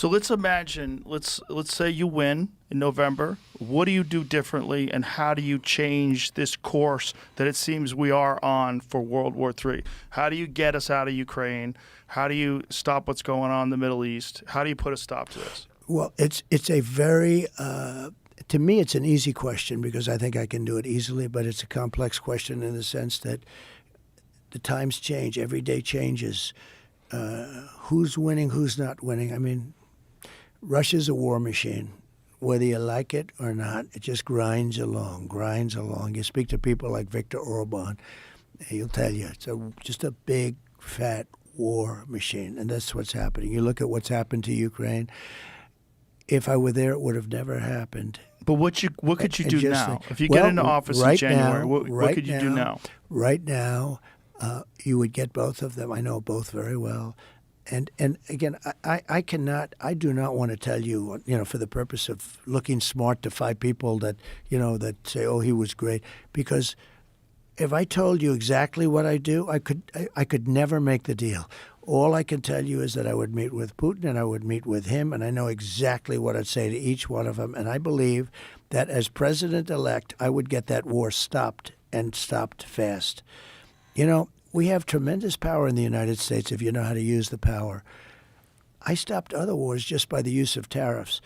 So let's imagine, let's say you win in November. What do you do differently, and how do you change this course that it seems we are on for World War III? How do you get us out of Ukraine? How do you stop what's going on in the Middle East? How do you put a stop to this? Well, it's a very to me it's an easy question because I think I can do it easily, but it's a complex question in the sense that the times change, every day changes. Who's winning, who's not winning? I mean, Russia's a war machine. Whether you like it or not, it just grinds along, grinds along. You speak to people like Viktor Orban, he'll tell you it's just a big, fat war machine, and that's what's happening. You look at what's happened to Ukraine. If I were there, it would have never happened. But what could you do now? If you well, get into office in January, what could you do now? Right now, you would get both of them. I know both very well. And again, I do not want to tell you, for the purpose of looking smart to 5 people that, that say, oh, he was great. Because if I told you exactly what I do, I could never make the deal. All I can tell you is that I would meet with Putin and I would meet with him, and I know exactly what I'd say to each one of them. And I believe that as president-elect, I would get that war stopped, and stopped fast. We have tremendous power in the United States if you know how to use the power. I stopped other wars just by the use of tariffs.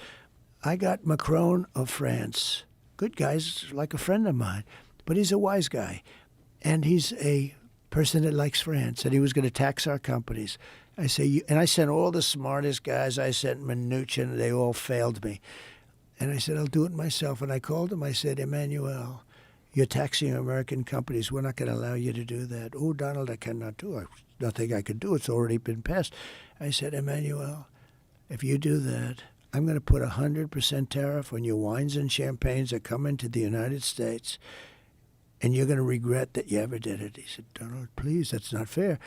I got Macron of France. Good guy, like a friend of mine, but he's a wise guy. And he's a person that likes France, and he was going to tax our companies. I sent all the smartest guys. I sent Mnuchin. They all failed me. And I said, I'll do it myself. And I called him. I said, Emmanuel, you're taxing American companies. We're not going to allow you to do that. Oh, Donald, I cannot do it. Nothing I could do. It's already been passed. I said, Emmanuel, if you do that, I'm going to put 100% tariff on your wines and champagnes that come into the United States, and you're going to regret that you ever did it. He said, Donald, please, that's not fair.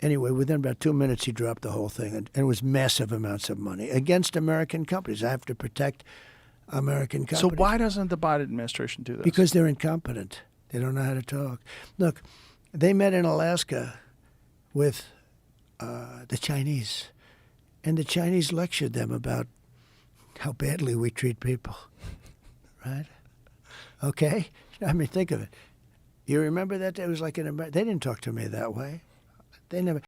Anyway, within about 2 minutes, he dropped the whole thing, and it was massive amounts of money against American companies. I have to protect American companies. So why doesn't the Biden administration do this? Because they're incompetent. They don't know how to talk. Look, they met in Alaska with the Chinese, and the Chinese lectured them about how badly we treat people, right? Okay? I mean, think of it. You remember that? It was like they didn't talk to me that way. They never.